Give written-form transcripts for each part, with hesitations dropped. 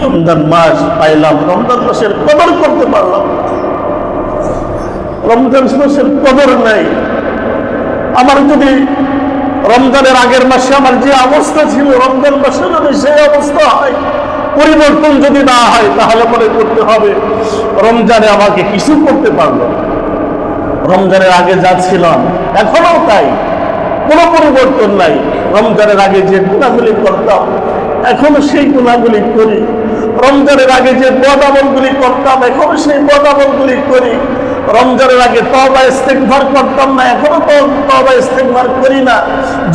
রমজান মাস পাইলাম, রমজান মাসের কদর করতে পারলাম। রমজান মাসের কদর নাই। আমার যদি রমজানের আগের মাসে আমার যে অবস্থা ছিল, রমজান মাসে যদি সেই অবস্থা হয়, পরিবর্তন যদি না হয়, তাহলে মনে করতে হবে রমজানে আমাকে কিছু করতে পারলো। রমজানের আগে যা ছিলাম এখনো তাই, কোনো পরিবর্তন নাই। রমজানের আগে যে গুনাহগুলি করতাম এখনো সেই গুনাহগুলি করি। রমজানের আগে যে বদ আমলগুলি করতাম এখনো সেই বদ আমলগুলি করি। রমজানের আগে তওবা ইস্তেগফার করতাম না, এখনো তওবা ইস্তেগফার করি না।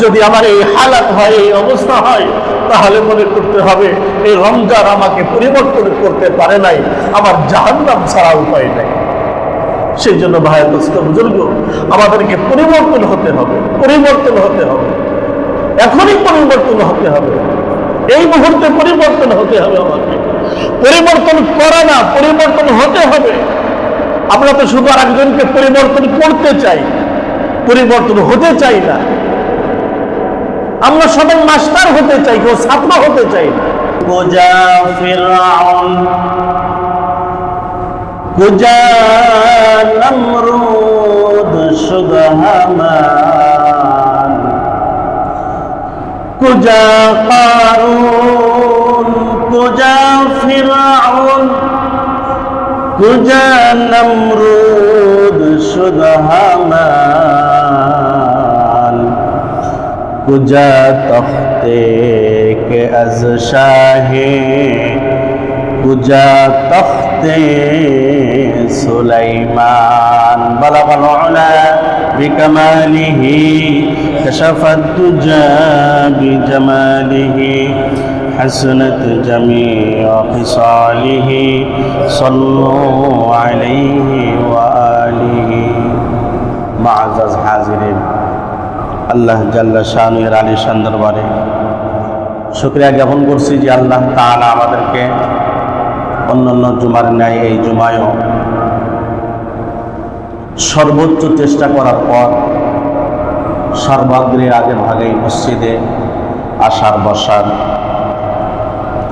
যদি আমার এই হালাত হয়, এই অবস্থা হয়, তাহলে মনে করতে হবে এই রমজান আমাকে পরিবর্তন করতে পারে নাই, আমার জাহান্নাম ছাড়া উপায় নাই। সেই জন্য ভাই দোস্ত বুজুর্গ, আমাদেরকে পরিবর্তন হতে হবে, পরিবর্তন হতে হবে, এখনই পরিবর্তন হতে হবে, এই মুহূর্তে পরিবর্তন হতে হবে। আমাকে পরিবর্তন করা না, পরিবর্তন হতে হবে। আমরা তো শুধু আরেকজনকে পরিবর্তন করতে চাই, পরিবর্তন হতে চাই না। আমরা সবাই মাস্টার হতে চাই, কেউ ছাত্র হতে চাই না। কুজা ফিরআউন, কুজা নমরুদ, শুধু হামান, কুজা কারুন, কুজা ফিরআউন, কুজা নমরুদ, শুধু হামান, কুজা তখতে কে আজ শাহে, কুজা তখতে সুলাইমান, বালাগাল উলা বিকামালিহি, কাশাফাত দুজা বিজামালিহি, حسنت جميع خصاله صلوا عليه وآله। معزز হাজিরিন, আল্লাহ জাল্লা শানুর আলিশান দরবারে শুকরিয়া জ্ঞাপন করছি যে আল্লাহ তাআলা আমাদেরকে অন্যান্য জুমার ন্যায় এই জুমায়ও সর্বোচ্চ চেষ্টা করার পর সর্বাগ্রে আগে ভাগেই মসজিদে আসার বসার,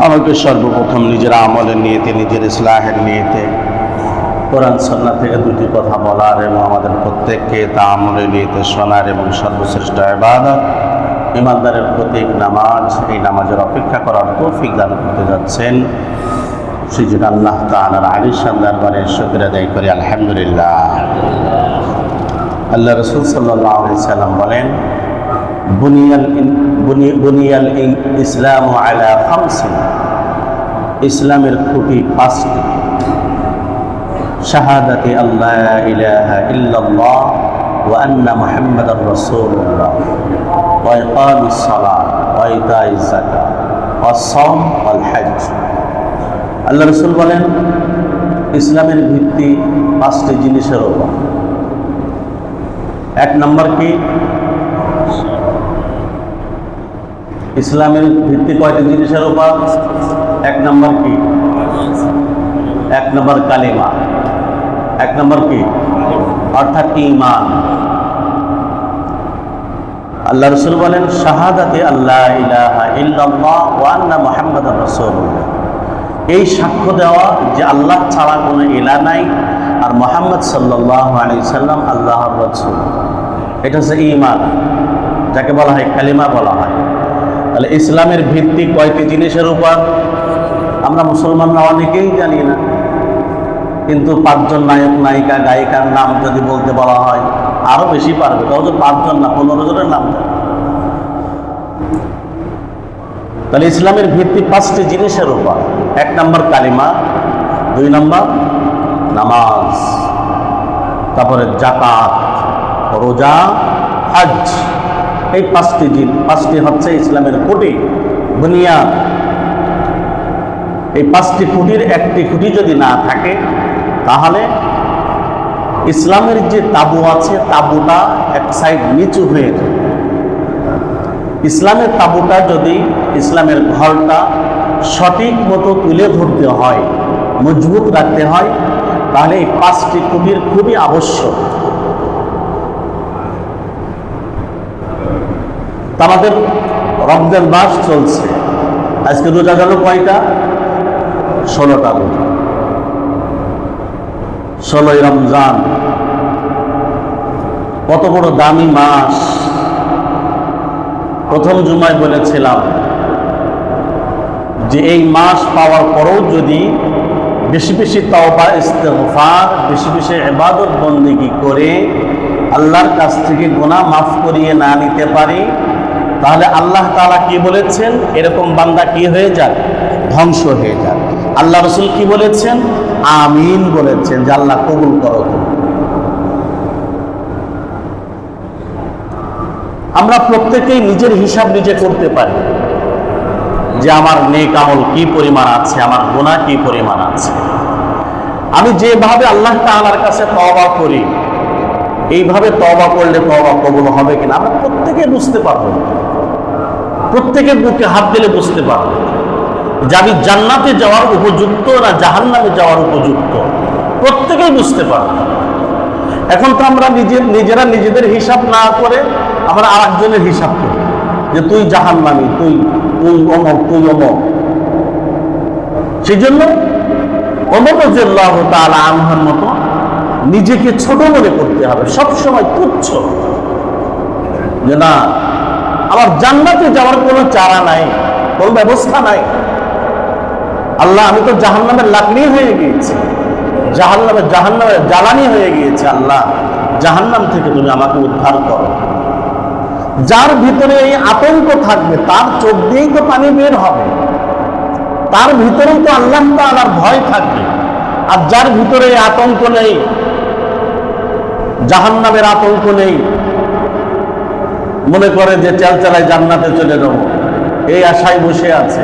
আমাকে সর্বপ্রথম নিজের আমলের নিয়েতে, নিজের ইসলাহের নিয়েতে কোরআন সুন্নাহ থেকে দুটি কথা বলার এবং আমাদের প্রত্যেককে তা আমলের নিয়েতে শোনার এবং সর্বশ্রেষ্ঠ ইবাদত ইমানদারের প্রতীক নামাজ, এই নামাজের অপেক্ষা করার তৌফিক দান করতে যাচ্ছেন। সেই জন্য আল্লাহ তাআলার আলিশান দরবারে শুকরিয়া আদায় করি, আলহামদুলিল্লাহ। আল্লাহ রাসূল সাল্লাল্লাহু আলাইহি সাল্লাম বলেন, বুনিয়াল ইসলামু আলা খামসিন, ইসলামের খুঁটি পাঁচটি। শাহাদাতি আল্লাহ ইলাহা ইল্লাল্লাহ ওয়া আন্না মুহাম্মাদার রাসূলুল্লাহ, ওয়া ইকামিস সালাত ওয়া ইতাইজ যাকাত ওয়া সাওম ওয়াল হজ। আল্লাহ রাসূল বলেন, ইসলামের ভিত্তি পাঁচটি জিনিসের উপর। এক নম্বর কি? ইসলামের ভিত্তি কয়টি জিনিসের উপর? এক নম্বর কি? এক নম্বর কালিমা। এক নম্বর কি? অর্থাৎ ঈমান। আল্লাহ রাসূল বলেন, শাহাদাতে আল্লাহ ইলাহা ইল্লাল্লাহ ওয়া আন্না মুহাম্মাদার রাসূলুল্লাহ, এই সাক্ষ্য দেওয়া যে আল্লাহ ছাড়া কোনো ইলাহ নাই আর মুহাম্মদ সাল্লাল্লাহু আলাইহি সাল্লাম আল্লাহর রাসূল। এটা হচ্ছে ঈমান, যাকে বলা হয় কালিমা বলা হয়। তাহলে ইসলামের ভিত্তি কয়টি জিনিসের উপর? আমরা মুসলমানরা অনেকেই জানি না, কিন্তু পাঁচজন নায়ক নায়িকা গায়িকার নাম যদি বলতে বলা হয় আরো বেশি পারবে, তাও তো পাঁচজন না 15 জনের নাম জানে। তাহলে ইসলামের ভিত্তি পাঁচটি জিনিসের উপর। এক নম্বর কালিমা, দুই নম্বর নামাজ, তারপরে যাকাত, রোজা, হজ। এই পাঁচটি হচ্ছে ইসলামের খুঁটি, বুনিয়াদ। এই পাঁচটি খুঁটির একটি খুঁটি যদি না থাকে, তাহলে ইসলামের যে তাবু আছে তাবুটা এক সাইড নিচু হয়ে যায়। ইসলামের তাবুটা যদি, ইসলামের ঘরটা সঠিক মতো তুলে ধরতে হয়, মজবুত রাখতে হয়, তাহলে এই পাঁচটি খুঁটির খুবই আবশ্যক। আমাদের রমজান মাস চলছে, আজকে রোজা গেল কয়টা? 16টা রোজা, 16ই রমজান, কত বড় দামি মাস। প্রথম জুমায় বলেছিলাম যে এই মাস পাওয়ার পরেও যদি বেশি বেশি তওবা ইস্তেগফার, বেশি বেশি ইবাদত বন্দেগী করে আল্লাহর কাছ থেকে গুনাহ মাফ করিয়ে না নিতে পারি, তাহলে আল্লাহ তাআলা কি বলেছেন, এরকম বান্দা কি হয়ে যাক, ধ্বংস হয়ে যাক। আল্লাহ রাসূল কি বলেছেন, আমিন বলেছেন, যে আল্লাহ কবুল করো। আমরা প্রত্যেকেই নিজের হিসাব নিজে করতে পারি যে আমার নেক আমল কি পরিমাণ আছে, আমার গুনাহ কি পরিমাণ আছে। আমি যেভাবে আল্লাহ তাআলার কাছে তওবা করি, এইভাবে তওবা করলে তওবা কবুল হবে কিনা আমরা প্রত্যেকে বুঝতে পারবো। প্রত্যেকের বুকে হাত দিলে বুঝতে পারবো যে আমি জান্নাতে যাওয়ার উপযুক্ত না জাহান্নামে যাওয়ার উপযুক্ত, প্রত্যেকেই বুঝতে পারবো। এখন তো আমরা নিজেরা নিজেদের হিসাব না করে আমরা আরেকজনের হিসাব করি যে তুই জাহান্নামী, তুই অমক, তুই অমক। সেই জন্য ওমর রাদিয়াল্লাহু তাআলা আনহুর মতো নিজেকে ছোট মনে করতে হবে, সবসময় তুচ্ছ, যে না আমার জান্নাতে যাওয়ার কোনো চারা নাই, কোনো ব্যবস্থা নাই। আল্লাহ আমি তো জাহান্নামের লাকড়ি হয়ে গিয়েছি, জাহান্নামের জ্বালানি হয়ে গিয়েছে। আল্লাহ জাহান্নাম থেকে তুমি আমাকে উদ্ধার করো। যার ভিতরে এই আতঙ্ক থাকবে তার চোখ দিয়েই তো পানি বের হবে, তার ভিতরেই তো আল্লাহ তাআলার ভয় থাকবে। আর যার ভিতরে এই আতঙ্ক নেই, জাহান্নামের আতঙ্ক নেই, মনে করে যে চালচালায় জান্নাতে চলে যাবো, এই আশায় বসে আছে,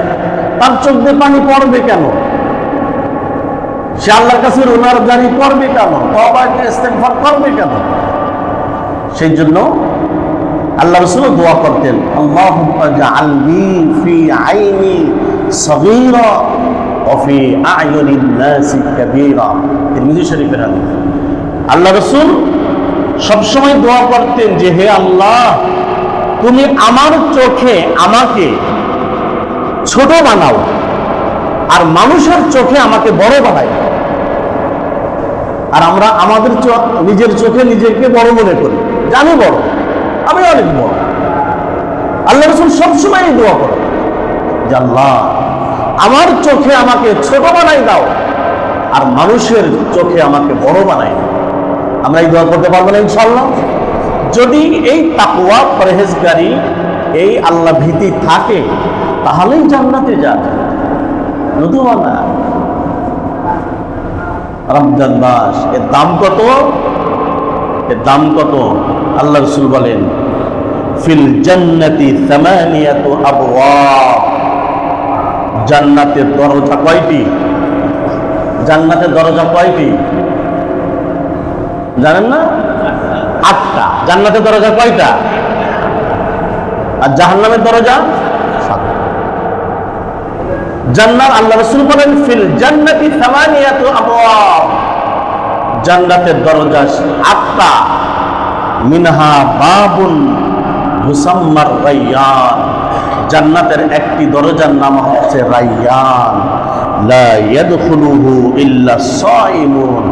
তার চোখ দিয়ে পানি পড়বে কেন? সে আল্লাহর কাছে রোনার জারি করবে কেন? তওবা ইস্তেগফার করবে কেন? সেই জন্য আল্লাহ রাসূল দোয়া করতেন, আল্লাহুম্মা জাআলনি ফি আইনি সগীরা ওয়া ফি আ'য়ুনিন নাসি কাবীরা। তিরমিজি শরীফের হাদিস। আল্লাহ রাসূল সবসময় দোয়া করতেন যে হে আল্লাহ, তুমি আমার চোখে আমাকে ছোট বানাও আর মানুষের চোখে আমাকে বড় বানাই। আর আমরা আমাদের নিজের চোখে নিজেকে বড় মনে করি, জানি বড়, আমি অনেক বড়। আল্লাহ রাসূল সবসময় দোয়া করে যে আল্লাহ আমার চোখে আমাকে ছোট বানাই দাও আর মানুষের চোখে আমাকে বড় বানাই দাও। আমরা এই দোয়া করতে পারবো না ইনশাআল্লাহ? যদি এই তাকওয়া, পরহেজগারি, এই আল্লাহ ভীতি থাকে তাহলেই জান্নাতে যাবে, নতুবা না। রমজান মাস, এর দাম কত? এর দাম কত? আল্লাহ রাসূল বলেন ফিল জান্নাতি সামানিয়াতু আবওয়াব। জান্নাতের দরজা কয়টি? জান্নাতের দরজা কয়টি জানেন না? 8টা। জান্নাতের দরজা কয়টা? আর জাহান্নামের দরজা 7টা। জান্নাত, আল্লাহ রাসূল বলেন ফিল জান্নাতি সামানিয়াতু আবওয়াব, জান্নাতের দরজা 8টা। মিনহা বাবুন মুসাম্মার রায়্যান, জান্নাতের একটি দরজার নাম হচ্ছে রায়্যান। লা ইয়াদখুলুহু ইল্লা সাইমুন।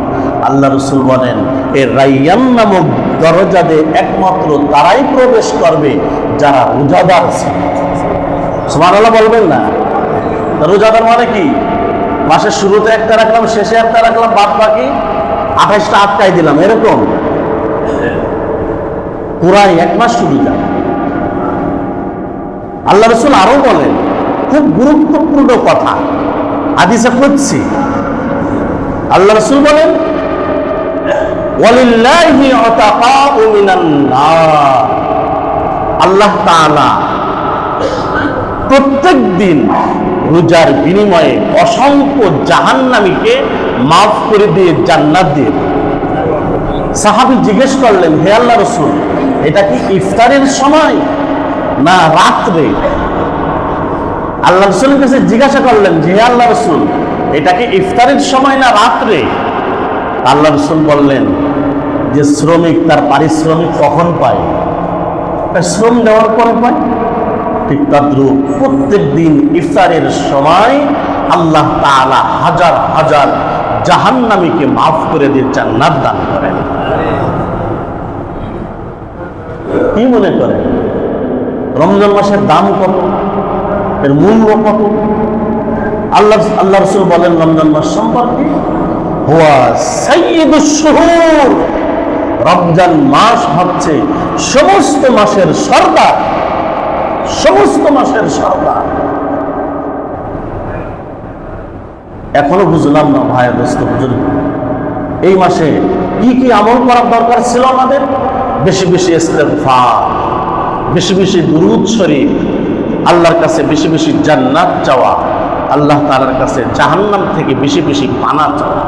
আল্লাহ রাসূল বলেন এই রায়্যান নামক দরজা দিয়ে একমাত্র তারাই প্রবেশ করবে যারা রোজাদার ছিল। সুবহানাল্লাহ বলবেন না? রোজাদার মানে কি? মাসের শুরুতে একটা রাখলাম, শেষে একটা রাখলাম, বাদ বাকি 28টা আটকাই দিলাম, এরকম পুরাই 1 মাস শুরু যায়। আল্লাহ রাসূল আরো বলেন খুব গুরুত্বপূর্ণ কথা, হাদিসে কুদসি। আল্লাহ রাসূল বলেন ওয়ালিল্লাহি উতাকাউ মিনান নার। আল্লাহ তাআলা প্রত্যেক দিন রোজার বিনিময়ে অসংখ্য জাহান্নামীকে মাফ করে দিয়ে জান্নাত দিয়ে। সাহাবী জিজ্ঞেস করলেন, হে আল্লাহ রাসূল, এটা কি ইফতারের সময় না রাত্রে? আল্লাহ রাসূলের কাছে জিজ্ঞাসা করলেন, হে আল্লাহ রাসূল, এটা কি ইফতারের সময় না রাত্রে? আল্লাহ রাসূল বললেন যে শ্রমিক তার পারিশ্রমিক কখন পায়? শ্রম দেওয়ার পরে পায়। ঠিক তদ্রূপ প্রত্যেক দিন ইফতারের সময় আল্লাহ তাআলা হাজার হাজার জাহান্নামীকে মাফ করে দিয়ে জান্নাত দান করেন। কি মনে করেন রমজান মাসের দাম কত, এর মূল্য কত? আল্লাহ রাসূল বলেন রমজান মাস সম্পর্কে, হুয়া সাইয়্যিদুশ শুহুর, রমজান মাস হচ্ছে সমস্ত মাসের সর্দার, সমস্ত মাসের সর্দার। এখনো বুঝলাম না ভাই দোস্ত বুঝুন, এই মাসে কি কি আমল করার দরকার ছিল আমাদের? বেশি বেশি ইস্তেগফার, বেশি বেশি দুরূদ শরীফ, আল্লাহর কাছে বেশি বেশি জান্নাত চাওয়া, আল্লাহ তাআলার কাছে জাহান্নাম থেকে বেশি বেশি পানা চাওয়া।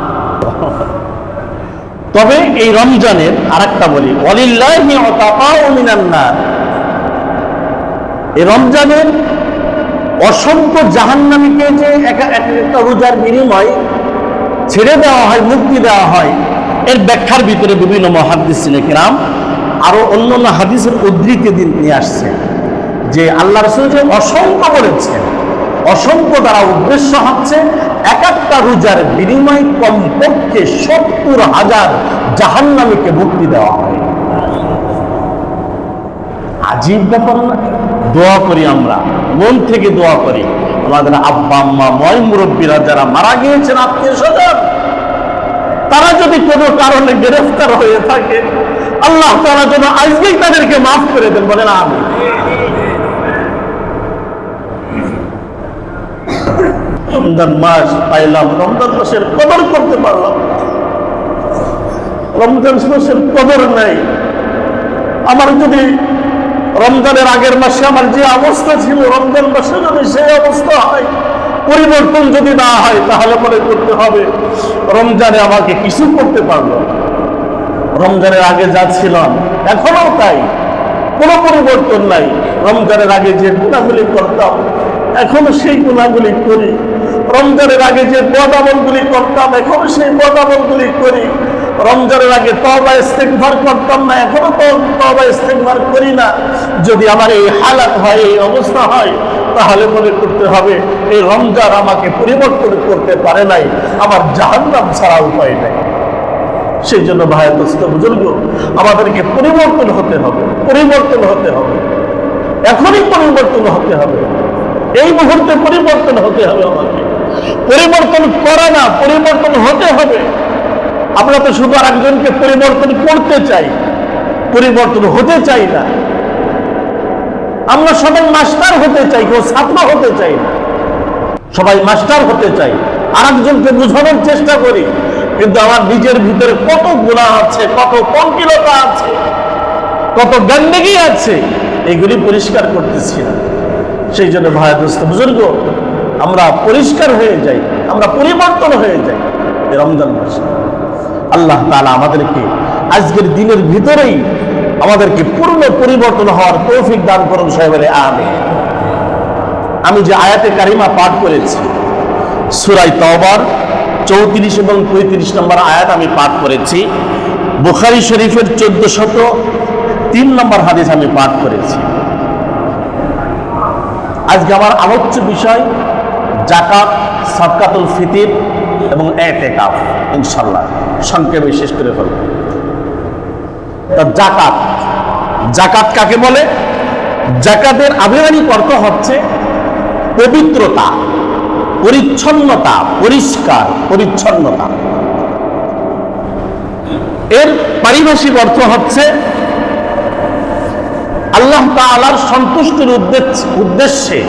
তবে এই রমজানের আরেকটা বলি, ওয়ালিল্লাহি উতাকাউ মিনান নার, এই রমজানের অসংখ্য জাহান্নামীকে যে একটা রোজার বিনিময় ছেড়ে দেওয়া হয়, মুক্তি দেওয়া হয়, এর ব্যাখ্যার ভিতরে বিভিন্ন মুহাদ্দিসিনে কিরাম আরো অন্যান্য হাদিসের উদ্ধৃতি নিয়ে আসছে যে আল্লাহ রাসূল যে অসংখ্য বলেছেন, অসংখ্য দ্বারা উদ্দেশ্য হচ্ছে এক একটা রোজার বিনিময় কমপক্ষে ৭০,০০০ জাহান্নামীকে মুক্তি দেওয়া হয়। আজীব ব্যাপার না? দোয়া করি, আমরা মন থেকে দোয়া করি, আমাদের আব্বা আম্মা ময় মুরব্বীরা যারা মারা গিয়েছেন, আত্মীয় স্বজন, তারা যদি কোনো কারণে গ্রেফতার হয়ে থাকে, আল্লাহ তাআলা যেন আজকেই তাদেরকে মাফ করে দেন, বলেন আমিন। রমজান মাস পাইলাম, রমজান মাসের কদর করতে পারলাম, রমজান মাসের কদর নাই। আমার যদি রমজানের আগের মাসে আমার যে অবস্থা ছিল, রমজান মাসে যদি সেই অবস্থা হয়, পরিবর্তন যদি না হয়, তাহলে মনে করতে হবে রমজানে আমাকে কিছু করতে পারলো। রমজানের আগে যা ছিলাম এখনো তাই, কোনো পরিবর্তন নাই। রমজানের আগে যে গুনাহগুলি করতাম এখনো সেই গুনাহগুলি করি, রমজানের আগে যে বদ আমলগুলি করতাম এখনো সেই বদ আমলগুলি করি, রমজানের আগে তওবা ইস্তেগফার করতাম না, এখনো তওবা ইস্তেগফার করি না। যদি আমার এই হালাত হয়, এই অবস্থা হয়, তাহলে মনে করতে হবে এই রমজান আমাকে পরিবর্তন করতে পারে নাই, আমার জাহান্নাম ছাড়া উপায় নাই। সেই জন্য ভাই দোস্ত বুজুর্গ, আমাদেরকে পরিবর্তন হতে হবে, পরিবর্তন হতে হবে, এখনই পরিবর্তন হতে হবে, এই মুহূর্তে পরিবর্তন হতে হবে। আমাকে পরিবর্তন করা না, পরিবর্তন হতে হবে। আমরা তো শুধু আর একজনকে পরিবর্তন করতে চাই, পরিবর্তন হতে চাই না। আমরা সবাই মাস্টার হতে চাই, কেউ ছাত্র হতে চাই না, সবাই মাস্টার হতে চাই, আর একজনকে বোঝানোর চেষ্টা করি, কিন্তু আমার নিজের ভিতরে কত গুনাহ আছে, কত পঙ্কিলতা আছে, কত গন্ডগি আছে, এগুলি পরিষ্কার করতেছি না। সেই জন্য ভাই দোস্ত বুজুর্গ, আমরা পরিষ্কার হয়ে যাই, আমরা পরিবর্তন হয়ে যাই এই রমজান মাসে। আল্লাহ তাআলা আমাদেরকে আজকের দিনের ভিতরেই আমাদেরকে পূর্ণ পরিবর্তন হওয়ার তৌফিক দান করুন, সবাই বলে আমিন। আমি যে আয়াতে কারিমা পাঠ করেছি সূরা তাওবার 34 এবং 35 নম্বর আয়াত আমি পাঠ করেছি, বুখারী শরীফের 1403 নম্বর হাদিস আমি পাঠ করেছি। আজকে আমার আলোচ্য বিষয় যাকাত, সাদকাতুল ফিতর এবং ইতিকাফ। ইনশাআল্লাহ সংক্ষেপে শেষ করে ফেলব। যাকাত, যাকাত কাকে বলে? যাকাতের আবিধানিক অর্থ হচ্ছে পবিত্রতা, পরিচ্ছন্নতা, পরিষ্কার পরিচ্ছন্নতা। এর পারিভাষিক অর্থ হচ্ছে আল্লাহ তাআলার সন্তুষ্টির উদ্দেশ্যে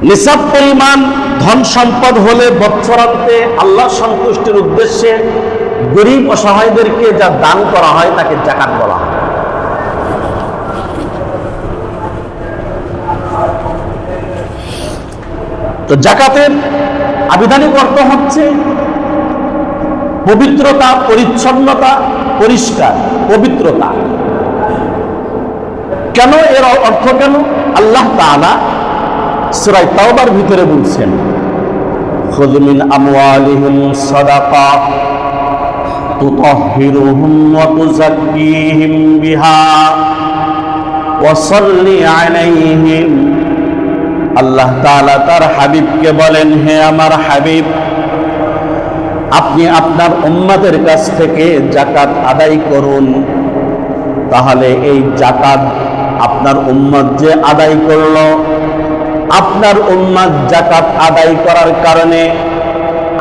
নিসাব পরিমাণ ধন সম্পদ হলে বৎসরান্তে আল্লাহ সন্তুষ্টির উদ্দেশ্যে গরিব অসহায়দেরকে যা দান করা হয় তাকে যাকাত বলা হয়। তো যাকাতের আবিধানিক অর্থ হচ্ছে পবিত্রতা, পরিচ্ছন্নতা, পরিষ্কার, পবিত্রতা। কেন এর অর্থ কেন? আল্লাহ তাআলা সূরা তাওবার ভিতরে বলছেন, খুয মিন আমওয়ালিহিম সাদাকা তুতাহহিরুহুম ওয়া তুযাক্কিহিম বিহা ওয়া সাল্লি আলাইহিম আল্লাহ তাআলা তার হাবিবকে বলেন, হে আমার হাবিব, আপনি আপনার উম্মতের কাছ থেকে যাকাত আদায় করুন। তাহলে এই যাকাত আপনার উম্মত যে আদায় করলো, আপনার উম্মত যাকাত আদায় করার কারণে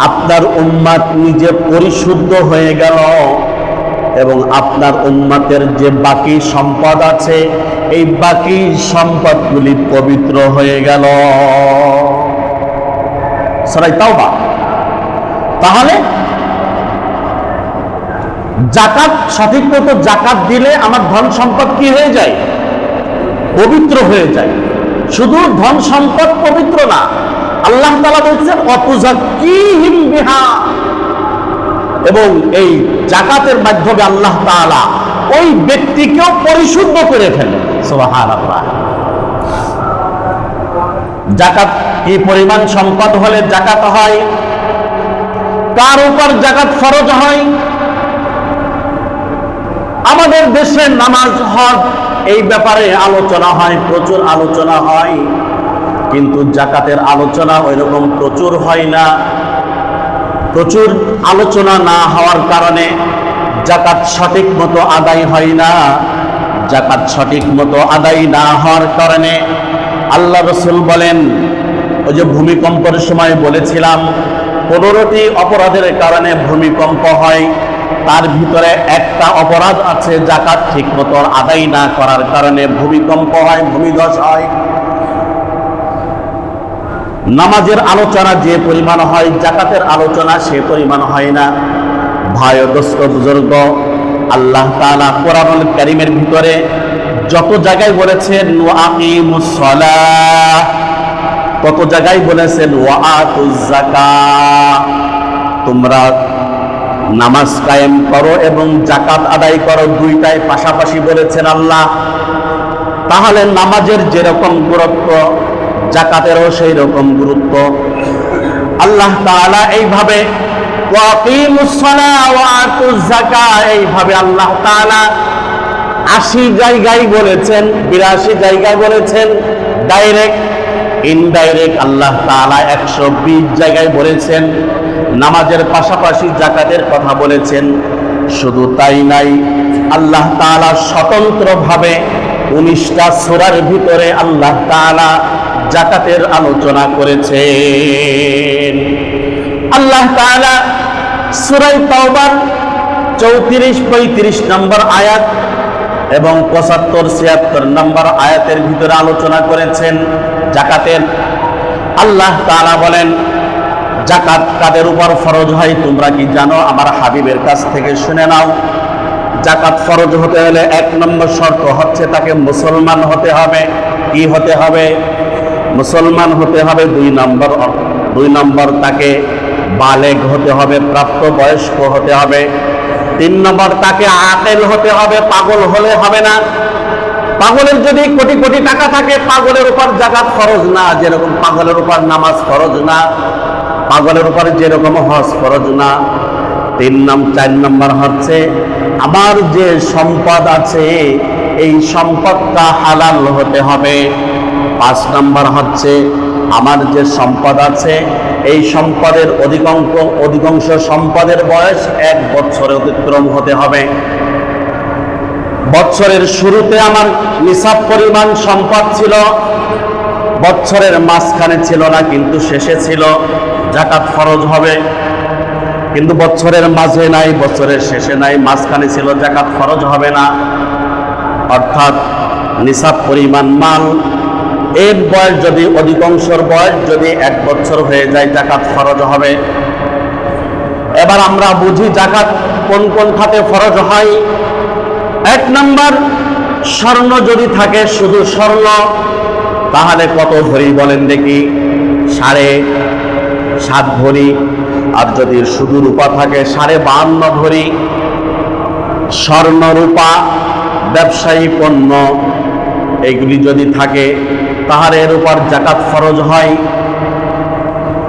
আপনার উম্মত নিজে পরিশুদ্ধ হয়ে গেল এবং আপনার উম্মতের যে বাকি সম্পদ আছে এই বাকি সম্পদগুলি পবিত্র হয়ে গেল। সূরা তাওবা। তাহলে যাকাত, সঠিক মতো যাকাত দিলে আমার ধন সম্পদ কি হয়ে যায়? পবিত্র হয়ে যায়। শুধু ধন সম্পদ পবিত্র না, আল্লাহ তাআলা বলছেন অতুযাক্কিহিম বিহা, এবং এই যাকাতের মাধ্যমে আল্লাহ তাআলা ওই ব্যক্তিকেও পরিশুদ্ধ করে ফেলেন। সুবহানাল্লাহ। যাকাত কি পরিমাণ সম্পদ হলে যাকাত হয়? কার উপর যাকাত ফরজ হয়? আমাদের দেশে নামাজ, হজ এই ব্যাপারে আলোচনা হয়, প্রচুর আলোচনা হয়, কিন্তু যাকাতের আলোচনা ওইরকম প্রচুর হয় না। প্রচুর আলোচনা না হওয়ার কারণে যাকাত সঠিক মতো আদায় হয় না। যাকাত সঠিক মতো আদায় না হওয়ার কারণে আল্লাহ রাসূল বলেন, ওই যে ভূমিকম্পের সময় বলেছিলাম 15টি অপরাধের কারণে ভূমিকম্প হয়, তার ভিতরে একটা অপরাধ আছে, যাকাত ঠিক মতো আদায় না করার কারণে ভূমিকম্প হয়, ভূমিধস হয়। নামাজের আলোচনা যে পরিমাণ হয়, যাকাতের আলোচনা সে পরিমাণ হয় না। ভাই ও দোস্ত বুজুর্গ, আল্লাহ তাআলা কোরআনুল কারীমের ভিতরে যত জায়গায় বলেছেন ওয়াকিমুস সালাহ, তত জায়গায় বলেছেন ওয়াতুজ যাকাত, তোমরা নামাজ কায়েম করো এবং যাকাত আদায় করো, দুইটাই পাশাপাশি বলেছেন আল্লাহ। তাহলে নামাজের যেরকম গুরুত্ব, যাকাতেরও সেই রকম গুরুত্ব। আল্লাহ তাআলা এইভাবে ওয়াকিমুস সালাহ ওয়া আতুজ যাকাত, এইভাবে আল্লাহ তাআলা 80 জায়গায় বলেছেন, 82 জায়গায় বলেছেন ডাইরেক্ট, ইনডাইরেক্ট আল্লাহ তাআলা 120 জায়গায় বলেছেন। নামাজের পাশাপাশি যাকাতের কথা বলেছেন। শুধু তাই নাই, আল্লাহ তাআলা স্বতন্ত্রভাবে 19টা সূরার ভিতরে আল্লাহ তাআলা যাকাতের আলোচনা করেছেন। আল্লাহ তাআলা সূরা তাওবার 34-35 নম্বর আয়াত এবং 75-76 নম্বর আয়াতের ভিতরে আলোচনা করেছেন যাকাতের। আল্লাহ তাআলা বলেন, যাকাত কাদের উপর ফরজ হয় তোমরা কি জানো? আমার হাবিবের কাছ থেকে শুনে নাও। যাকাত ফরজ হতে হলে 1 নম্বর শর্ত হচ্ছে তাকে মুসলমান হতে হবে। কি হতে হবে? মুসলমান হতে হবে। 2 নম্বর তাকে বালেগ হতে হবে, প্রাপ্ত বয়স্ক হতে হবে। 3 নম্বর তাকে আকেল হতে হবে, পাগল হলে হবে না। পাগলের যদি কোটি কোটি টাকা থাকে, পাগলের উপর যাকাত ফরজ না, যেরকম পাগলের উপর নামাজ ফরজ না, পাগলের উপর যেরকম হজ ফরজ না। 4 নম্বর হচ্ছে আমার যে সম্পদ আছে এই সম্পদটা হালাল হতে হবে। 5 নম্বর হচ্ছে আমার যে সম্পদ আছে এই সম্পদের অধিকাংশ সম্পদের বয়স 1 বছরে অতিক্রম হতে হবে। বছরের শুরুতে আমার নিসাব পরিমাণ সম্পদ ছিল, বছরের মাঝখানে ছিল না কিন্তু শেষে ছিল, যাকাত ফরজ হবে। কিন্তু বছরের মাঝে নাই, বছরের শেষে নাই, মাঝখানে ছিল, যাকাত ফরজ হবে না। অর্থাৎ নিসাব পরিমাণ মাল, এর বয়স যদি অধিকাংশের বয়স যদি 1 বছর হয়ে যায়, যাকাত ফরজ হবে। এবার আমরা বুঝি যাকাত কোন কোন খাতে ফরজ হয়। 1 নম্বর, স্বর্ণ যদি থাকে, শুধু স্বর্ণ, তাহলে কত ভরি বলেন দেখি? 7.5 ভরি। আর যদি শুধু রূপা থাকে 52.5 ভরি। স্বর্ণ, রূপা, ব্যবসায়ী পণ্য এইগুলি যদি থাকে তাহলে এর উপর যাকাত ফরজ হয়।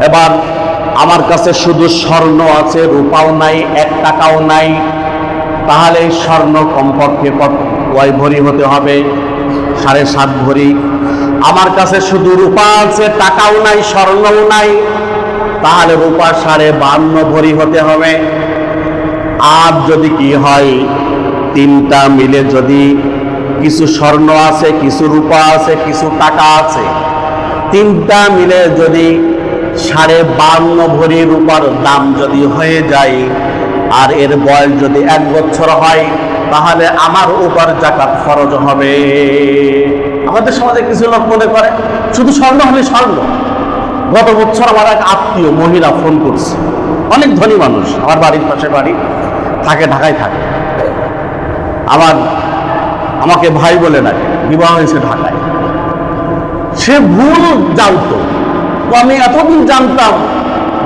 এবার আমার কাছে শুধু স্বর্ণ আছে, রূপাও নাই, 1 টাকাও নাই, তাহলে স্বর্ণ কমপক্ষে কয় ভরি হতে হবে? 7.5 ভরি। আমার কাছে শুধু রূপা আছে, টাকাও নাই, স্বর্ণও নাই, তাহলে রূপা 52.5 ভরি হতে হবে। আর যদি কি হয়, তিনটা মিলে যদি কিছু স্বর্ণ আছে, কিছু রূপা আছে, কিছু টাকা আছে, তিনটা মিলে যদি 52.5 ভরি রূপার দাম যদি হয়ে যায়, আর এর বয়স যদি 1 বছর হয়, তাহলে আমার উপর যাকাত ফরজ হবে। আমাদের সমাজে কিছু লোক মনে করে শুধু স্বর্ণ হলে স্বর্ণ। গত বছর আমার এক আত্মীয় মহিলা ফোন করছে, অনেক ধনী মানুষ, আমার বাড়ির পাশে বাড়ি থাকে, ঢাকায় থাকে। আমাকে ভাই বলে ডাকে, বিবাহ হয়েছে ঢাকায়। সে ভুল জানতো। তো আমি এতদিন জানতাম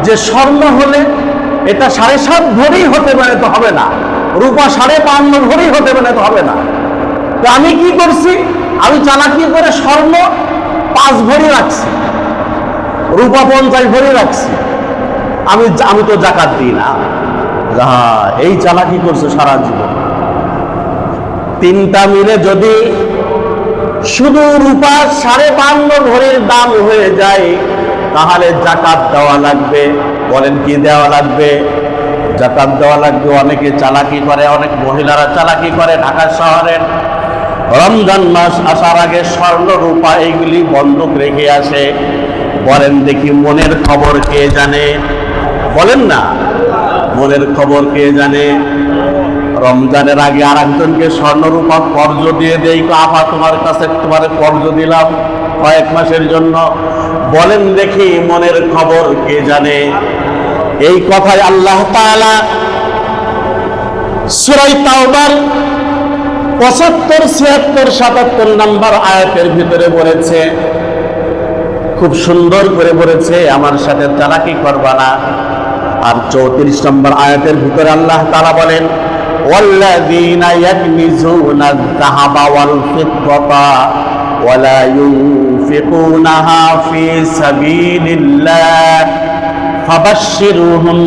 যে স্বর্ণ হলে এটা 7.5 ভরি হতে পারে, তো হবে না। রূপা 52.5 ভরি হতে পারে, তো হবে না। তো আমি কি করছি, আমি চালাকি করে স্বর্ণ 5 ভরি রাখছি, রূপা 50 ভরি রাখছি। আমি তো যাকাত দিই না। এই চালাকি করছে সারা জীবন। তিনটা মিলে যদি শুধু রূপা 52.5 ভরির দাম হয়ে যায়, তাহলে যাকাত দেওয়া লাগবে। বলেন কি দেওয়া লাগবে? যাকাত দেওয়া লাগবে। অনেকে চালাকি করে, অনেক মহিলারা চালাকি করে ঢাকা শহরের। রমজান মাস আসার আগে স্বর্ণ রূপা এইগুলি বন্ধক রেখে আসে। বলেন দেখি, মনের খবর কে জানে? বলেন না, মনের খবর কে জানে? রমজানের আগে আর একজনকে স্বর্ণ রূপা কর্জ দিয়ে দেই, আপা তোমার কাছে তোমার কর্জ দিলাম কয়েক মাসের জন্য। বলেন দেখি, মনের খবর কে জানে? এই কথাই আল্লাহ তাআলা সূরা তাওবার 75, 76, 77 নম্বর আয়াতের ভিতরে বলেছে, খুব সুন্দর করে বলেছে, আমার সাথে চালাকি করবা না। আর 34 নম্বর আয়াতের ভিতরে আল্লাহ তাআলা বলেন, ওয়াল্লাযীনা ইয়াকনিজুনা আয-যাহাবা ওয়াল ফিদ্দাতা ওয়া লা ইউনফিকুনাহা ফী সাবিলিল্লাহ ফাবাশশিরহুম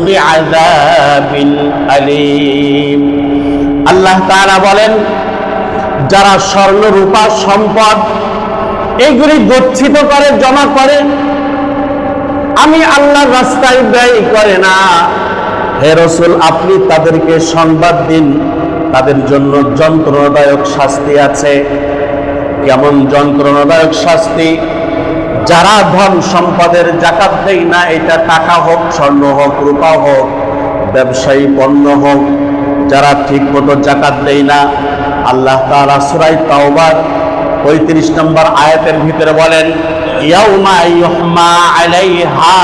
বিআযাবিন আলীম। আল্লাহ তাআলা বলেন, যারা স্বর্ণ রূপা সম্পদ এগুলি গচ্ছিত করে, জমা করে, আমি আল্লাহর রাস্তায় ব্যয় করে না, হে রাসূল আপনি তাদেরকে সংবাদ দিন, তাদের জন্য যন্ত্রণাদায়ক শাস্তি আছে। কেমন যন্ত্রণাদায়ক শাস্তি? যারা ধন সম্পদের যাকাত দেয় না, এটা টাকা হোক, স্বর্ণ হোক, রূপা হোক, ব্যবসায়ী পণ্য হোক, যারা ঠিক মতো যাকাত দেয় না, আল্লাহ তাআলা সূরা তাওবার 35 নম্বর আয়াতের ভিতরে বলেন, ইয়াউমা ইউহমা আলাইহা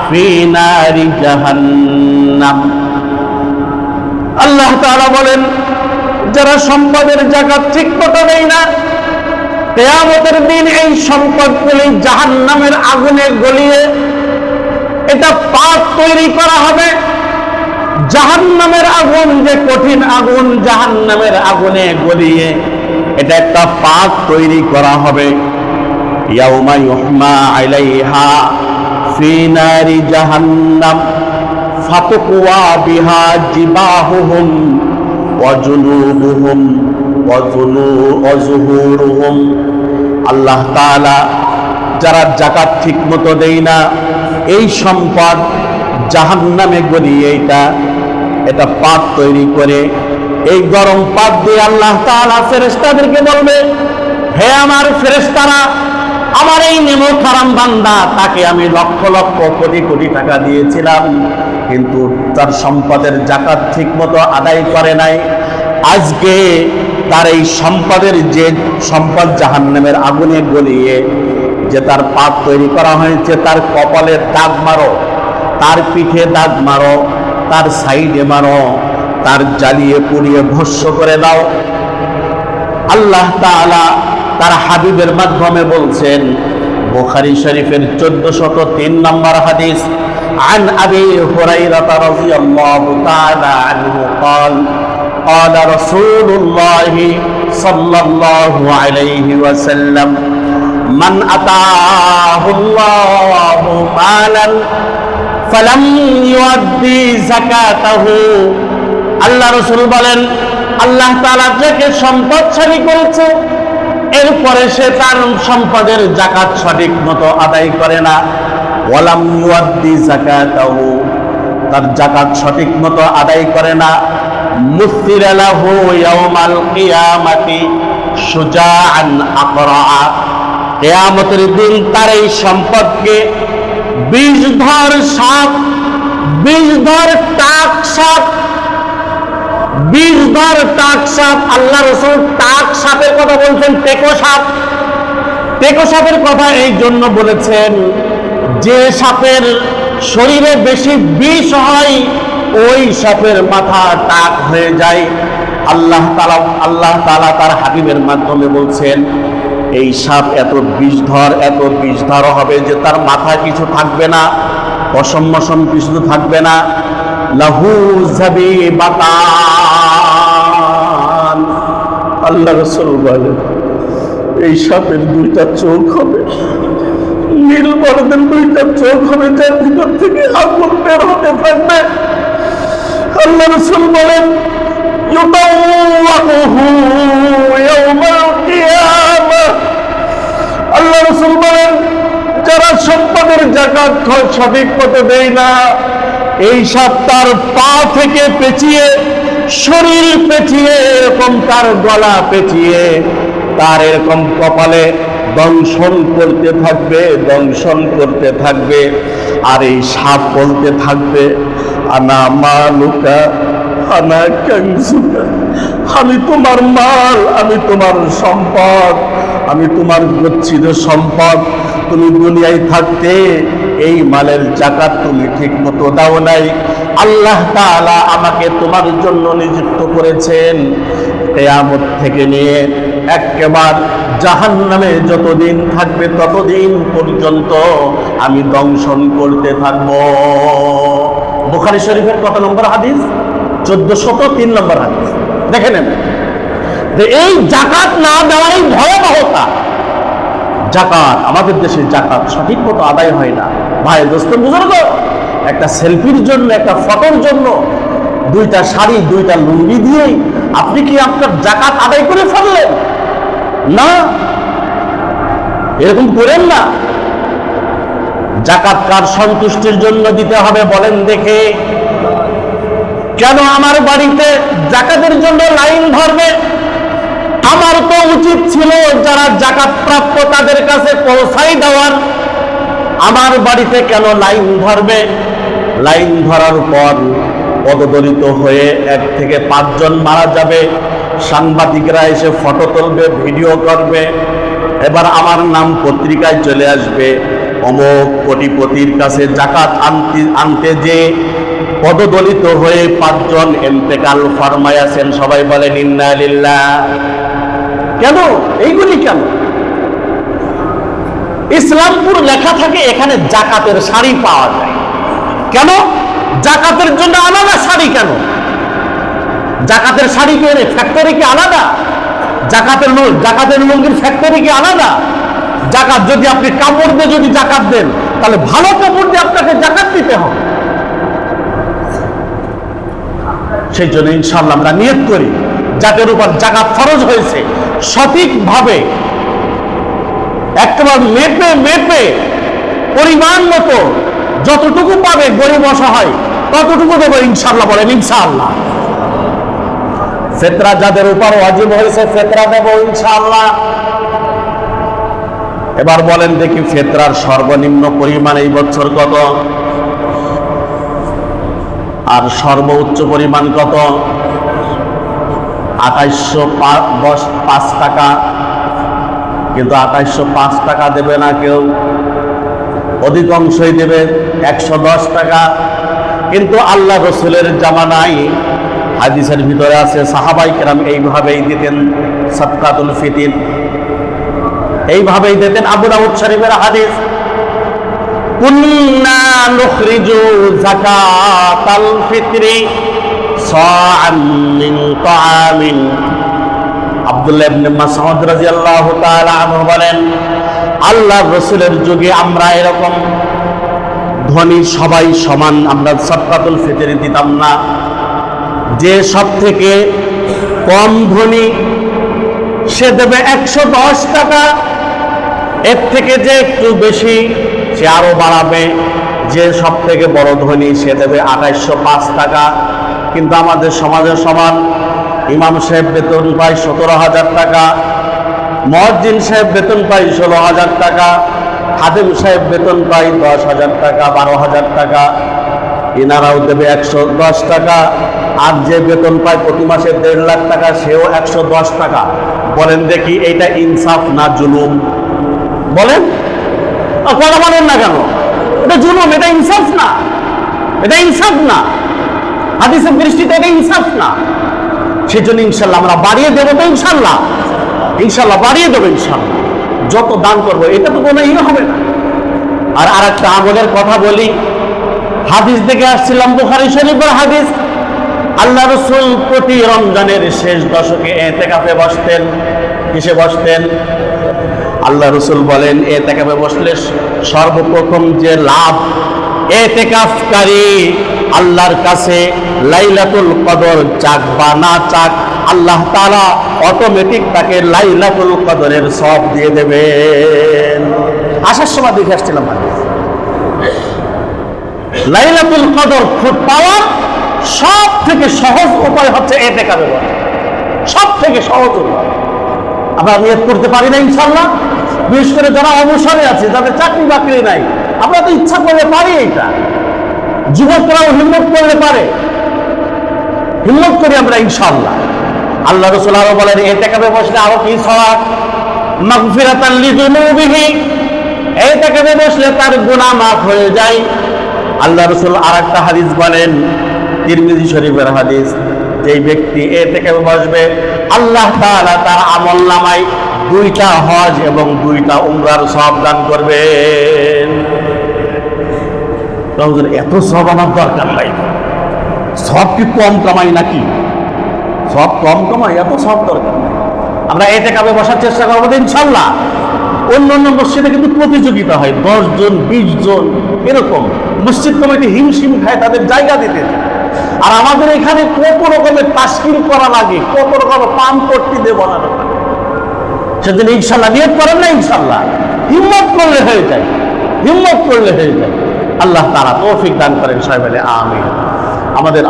ফি নারি জাহান্নাম। আল্লাহ তাআলা বলেন, যারা সম্পদের যাকাত ঠিক মতো দেয় না, কিয়ামতের দিন এই সম্পদগুলি জাহান্নামের আগুনে গলিয়ে এটা পাক তৈরি করা হবে। জাহান্নামের আগুন যে কঠিন আগুন, জাহান্নামের আগুনে গলিয়ে এটা একটা পাক তৈরি করা হবে। ইয়াউমা ইউহমা আলাইহা ফি নারি জাহান্নাম ফাতুকওয়া বিহা জিবাহুহুম ওয়া জুনুবুহুম ওয়া যুহুরুহুম। আল্লাহ তাআলা যারা যাকাত ঠিক মতো দেয় না, এই সম্পদ জাহান্নামে গলিয়ে এটা পাক তৈরি করে, এই গরম পাক দিয়ে আল্লাহ তাআলা ফেরেশতাদেরকে বলবে, হে আমার ফেরেশতারা, আমার এই নেমক হারাম বান্দা, তাকে আমি লক্ষ লক্ষ কোটি কোটি টাকা দিয়েছিলাম, কিন্তু তার সম্পদের যাকাত ঠিক মতো আদায় করে নাই। আজকে তার এই সম্পদের যে সম্পদ জাহান্নামের আগুনে গলিয়ে যে তার পাক তৈরি করা হয়েছে, তার কপালে দাগ মারো, তার পিঠে দাগ মারো, তার সাইডে মারো, তার জ্বালিয়ে পুড়িয়ে ভস্ম করে দাও। আল্লাহ তাআলা তার হাবিবের মাধ্যমে বলছেন, বুখারী শরীফের 1403 নম্বর হাদিস, عن أبي هريرة رضي الله تعالى عنه قال قال رسول الله صلى الله عليه وسلم من أتاه الله مالا فلم يؤدي زكاته। আল্লাহ রাসূল বলেন, আল্লাহ তাআলা যাকে সম্পদশালী করেছে, এরপরে সে তার সম্পদের যাকাত সঠিক মতো আদায় করে না, ওয়ালাম ইউআদ্দি যাকাতাহু, তার যাকাত সঠিক মতো আদায় করে না, মুসিরা লাহু ইয়াউমাল কিয়ামাতি শুজাআন আকরা, কিয়ামতের দিন তার এই সম্পদকে বিষধর সাপ, বিষধর টাক সাপ, বিষধর টাক সাপ, আল্লাহ রাসূল টাক সাপের কথা বলছেন, টেকো সাপ। টেকো সাপের কথা এই জন্য বলেছেন, যে সাপের শরীরে বেশি বিষ হয় ওই সাপের মাথা টাক হয়ে যায়। আল্লাহ তাআলা তার হাবিবের মাধ্যমে বলছেন, এই সাপ এত বিষধর হবে যে তার মাথায় কিছু থাকবে না, পশম কিছু থাকবে না। লাহু যাবিবাতান, আল্লাহ রাসূল বলেন এই সাপের দুইটা চোখ হবে, নীল বর্ণের দুইটা চোখ হবে, যার ভিতর থেকে আগুন বের হতে থাকবে। আল্লাহ রাসূল বলেন ইউতাওয়াহু ইয়াউমাল কিয়ামাহ, আল্লাহ রাসূল বলেন যারা সম্পদের যাকাত সঠিক মতো দেয় না, এই সাপ তার পা থেকে পেঁচিয়ে, শরীর পেঁচিয়ে, এরকম তার গলা পেঁচিয়ে, তার এরকম কপালে দংশন করতে থাকবে। আর এই সাপ বলতে থাকবে, আনা মালুকা আনা কানজুকা, আমি তোমার মাল, আমি তোমার সম্পদ, আমি তোমার গচ্ছিত সম্পদ। তুমি দুনিয়ায় থাকতে এই মালের যাকাত তুমি ঠিক মতো দাও নাই, আল্লাহ তাআলা আমাকে তোমার জন্য নিযুক্ত করেছেন। কিয়ামত থেকে নিয়ে একেবারে জাহান্নামে যতদিন থাকবে ততদিন পর্যন্ত আমি দংশন করতে থাকব। বুখারী শরীফের কত নম্বর হাদিস? 1403 নম্বর হাদিস। দেখে নেন যে এই যাকাত না দেওয়ারই ভয়াবহতা। যাকাত, আমাদের দেশে যাকাত সঠিক মতো আদায় হয় না। ভাই দোস্ত বুজুর্গ, একটা সেলফির জন্য, একটা ফটোর জন্য দুইটা শাড়ি, দুইটা লুঙ্গি দিয়েই আপনি কি আপনার যাকাত আদায় করে ফেললেন? না, এরকম করেন না। যাকাত কার সন্তুষ্টির জন্য দিতে হবে বলেন দেখে? কেন আমার বাড়িতে যাকাতের জন্য লাইন ধরবে? আমার তো উচিত ছিল যারা যাকাত প্রাপ্য তাদের কাছে পৌঁছাই দেওয়ার। আমার বাড়িতে কেন লাইন ধরবে? লাইন ধরার পর পদদলিত হয়ে 1 থেকে 5 জন মারা যাবে, সাংবাদিকরা এসে ফটো তুলবে, ভিডিও করবে, এবার আমার নাম পত্রিকায় চলে আসবে, অমুক কোটিপতির কাছে যাকাত আনতে যে পদদলিত হয়ে 5 জন ইন্তেকাল ফরমায়াছেন। সবাই বলেন ইন্না লিল্লাহ। কেন এইগুলি কেন? ইসলামপুর লেখা থাকে, এখানে যাকাতের শাড়ি পাওয়া যায়। কেন যাকাতের জন্য আলাদা শাড়ি? কেন যাকাতের শাড়ি কি ফ্যাক্টরি কি আলাদা? জাকাতের লুঙ্গির ফ্যাক্টরি কি আলাদা? যাকাত যদি আপনি কাপড় দিয়ে যদি যাকাত দেন, তাহলে ভালো কাপড় দিয়ে আপনাকে যাকাত দিতে হবে। সেই জন্য ইনশাআল্লাহ আমরা নিয়ত করি, যাদের উপর যাকাত ফরজ হয়েছে সঠিকভাবে একেবারে মেপে পরিমাণ মতো যতটুকু পাবে গরিব অসহায় ততটুকু দেবো ইনশাআল্লাহ। বলেন ইনশাআল্লাহ। ফিতরা যাদের উপর ওয়াজিব হয়েছে ফিতরা দেব ইনশাআল্লাহ। এবার বলেন দেখি ফিতরার সর্বনিম্ন পরিমাণ এই বছর কত আর সর্বোচ্চ পরিমাণ কত? 2805 টাকা। কিন্তু 2805 টাকা দেবে না কেউ, অধিকাংশই দেবে 110 টাকা। কিন্তু আল্লাহ রসুলের জামানায় হাদিসের ভিতরে আছে সাহাবাই কেরাম এইভাবেই দিতেন সাদকাতুল ফিতর, এইভাবেই দিতেন। আবু দাউদ শরীফের হাদিস, কুন্না নুখরিজু যাকাতাল ফিতরি সাআন মিন তাআমিন। আব্দুল্লাহ ইবনে মাসউদ রাদিয়াল্লাহু তাআলা আনহু বলেন, আল্লাহর রাসূলের যুগে আমরা এরকম ধনী সবাই সমান আমরা সাদকাতুল ফিতর দিতাম না। যে সব থেকে কম ধনী সে দেবে 110 টাকা। এর থেকে যে একটু বেশি সে আরো বাড়াবে। যে সব থেকে বড় ধনী সে দেবে 2805 টাকা। কিন্তু আমাদের সমাজের সমান ইমাম সাহেব বেতন পায় 17,000 টাকা, মুয়াজ্জিন সাহেব বেতন পায় 16,000 টাকা, খাদেম সাহেব বেতন পায় 10,000 টাকা, 12,000 টাকা। এনারাও দেবে 110 টাকা। আর যে বেতন পায় প্রতি মাসে 1.5 লাখ টাকা সেও 110 টাকা। বলেন দেখি এটা ইনসাফ না জুলুম? বলেন, কথা বলেন না কেন? এটা জুলুম, এটা ইনসাফ না, এটা ইনসাফ না। হাদিসের দৃষ্টিতে এটা ইনসাফ না। সেজন্য ইনশাল্লাহ আমরা বাড়িয়ে দেবো তো, ইনশাল্লাহ ইনশাল্লাহ বাড়িয়ে দেবো ইনশাল্লাহ। যত দান করবো এটা তো কোনো ইয়ে হবে না। আর আরেকটা আমলের কথা বলি, হাদিস দেখে আসছিলাম, বুখারী শরীফের হাদিস। আল্লাহ রাসূল প্রতি রমজানের শেষ দশকে ইতিকাফে বসতেন। কিসে বসতেন? আল্লাহ রাসূল বলেন ইতিকাফে বসলে সর্বপ্রথম যে লাভ, ইতিকাফকারী আল্লাহর কাছে লাইলাতুল কদর চাক বা না চাক, আল্লাহ তাআলা অটোমেটিক তাকে লাইলাতুল কদরের সওয়াব দিয়ে দেবেন। আসার সময় দেখে আসছিলাম হাদিস। লাইলাতুল কদর পাওয়ার সব থেকে সহজ উপায় হচ্ছে ইতিকাফে বসা। সব থেকে সহজ উপায়। আমরা নিয়ত করতে পারি না ইনশাআল্লাহ? বিশেষ করে যারা অবসরে আছে, যাদের চাকরি বাকরি নাই, আমরা তো ইচ্ছা করলে পারি। এটা যুবকরাও হিম্মত করলে পারে। হিম্মত করি আমরা ইনশাআল্লাহ। আল্লাহ রাসূল আরো বলেন ইতিকাফে বসলে আরো কি সওয়াব, মাগফিরাতান লিযুনুবিহি, ইতিকাফে বসলে তার গুনাহ মাফ হয়ে যায়। আল্লাহ রাসূল আরেকটা হাদিস বলেন, তিরমিজি শরীফের হাদিস, যেই ব্যক্তি ইতিকাফে বসবে আল্লাহ তাআলা তার আমলনামায় 2টা হজ এবং 2টা উমরার সওয়াব দান করবেন। এত সওয়াব আমার দরকার নাই। সব কি কম কামাই নাকি? সব কম কামাই, এত সব দরকার নাই। আমরা ইতিকাফে বসার চেষ্টা করবো ইনশাআল্লাহ। অন্য অন্য মসজিদে কিন্তু প্রতিযোগিতা হয়, 10 জন 20 জন এরকম। মসজিদ কমিটি হিমশিম খায় তাদের জায়গা দিতে। আর আমাদের এখানে কত রকমের তাশকিল করা লাগে, কত রকমের পাম্প করতে দিয়ে বানানো লাগে। সেদিন ইনশাআল্লাহ নিয়ত করেন না, ইনশাআল্লাহ হিম্মত করলে হয়ে যায়, হিম্মত করলে হয়ে যায়। আল্লাহ তাআলা তৌফিক দান করেন, সবাই বলে আমিন।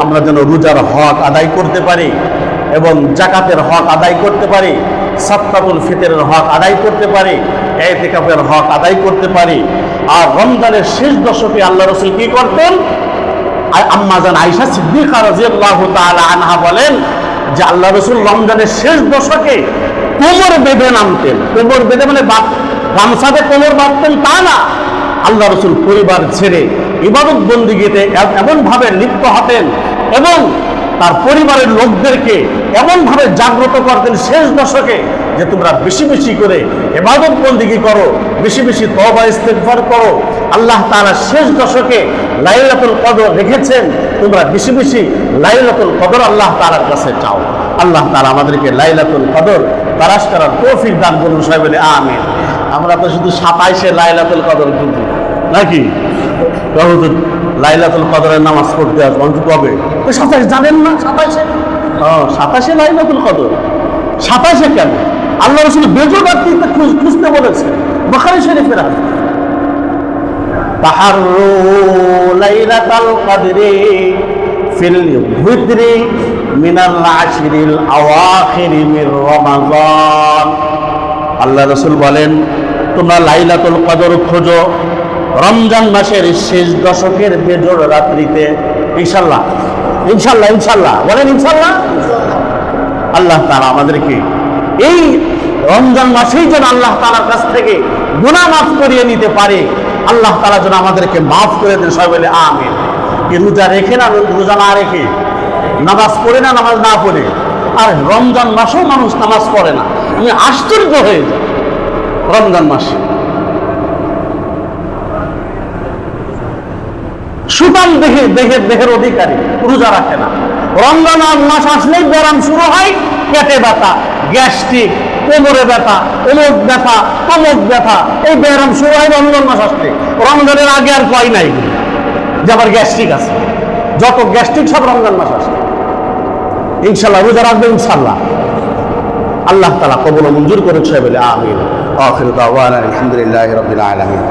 আমরা যেন রোজার হক আদায় করতে পারি এবং যাকাতের হক আদায় করতে পারি, সাদকাতুল ফিতরের হক আদায় করতে পারি, ইতিকাফের হক আদায় করতে পারি। আর রমজানের শেষ দশকে আল্লাহ রাসূল কি করতেন? আম্মা জান আয়েশা সিদ্দিকা রাদিয়াল্লাহু তাআলা আনহা বলেন যে আল্লাহ রাসূল রমজানের শেষ দশকে কোমর বেঁধে নামতেন। কোমর বেঁধে মানে গামছাতে কোমর বাঁধতেন তা না। আল্লাহ রাসূল পরিবার ছেড়ে ইবাদত বন্দিগিতে এমনভাবে লিপ্ত হতেন এবং তার পরিবারের লোকদেরকে এমনভাবে জাগ্রত করতেন শেষ দশকে যে তোমরা বেশি বেশি করে ইবাদত বন্দিগি করো, বেশি বেশি তওবা ইস্তেগফার করো। আল্লাহ তাআলা শেষ দশকে লাইলাতুল কদর রেখেছেন, তোমরা বেশি বেশি লাইলাতুল কদর আল্লাহ তাআলার কাছে চাও। আল্লাহ তাআলা আমাদেরকে লাইলাতুল কদর তালাশ করার তৌফিক দান করুন, সবাই বলে আমিন। আমরা তো শুধু 27-এ লাইলাতুল কদর খুঁজি নাকি? লাইলাতুল কদরের নামাজ পড়তে আসবো কবে? 27 জানেন না? 27-এ লাইলাতুল কদর। 27-এ কেন? আল্লাহ রাসূল বেজোড় রাত্রিতে খুঁজতে বলেছে, বুখারী শরীফের হাদিস। তাহাররু লাইলাতুল কদরি ফিল ভিতরি মিনাল আশরিল আওয়াখিরি মির রমাযান। আল্লাহ রাসূল বলেন তোমরা লাইলাতুল কদর খোঁজো রমজান মাসের শেষ দশকের বেজোড় রাত্রিতে। ইনশাআল্লাহ ইনশাআল্লাহ ইনশাআল্লাহ বলেন ইনশাআল্লাহ। আল্লাহ তাআলা আমাদেরকে এই রমজান মাসেই যেন আল্লাহ তাআলার কাছ থেকে গুনাহ মাফ করিয়ে নিতে পারে। আল্লাহ তাআলা যেন আমাদেরকে মাফ করে দেন, সবাই বলে আমিন। কি রোজা রেখে না রোজা না রেখে, নামাজ পড়ে না নামাজ না পড়ে, আর রমজান মাসেও মানুষ নামাজ পড়ে না। আমি আশ্চর্য হয়ে যাই। রমজান মাসে সুতাম দেহের অধিকারী রোজা রাখে না। রমজান মাস আসলেই ব্যায়াম শুরু হয়, পেটে ব্যথা, গ্যাস্ট্রিক, কোমরে ব্যথা, অমুক ব্যথা, তমুক ব্যথা, এই ব্যায়াম শুরু হয় রমজান মাস আসলে। রমজানের আগে আর কয় নাই যে আমার গ্যাস্ট্রিক আছে। যত গ্যাস্ট্রিক সব রমজান মাস আসে। ইনশাল্লাহ রোজা রাখবে ইনশাল্লাহ। আল্লাহ তাআলা কবুল ও মঞ্জুর করেছে বলে আমিন। আখিরু দাওয়ানা আলহামদুলিল্লাহি রাব্বিল আলামিন।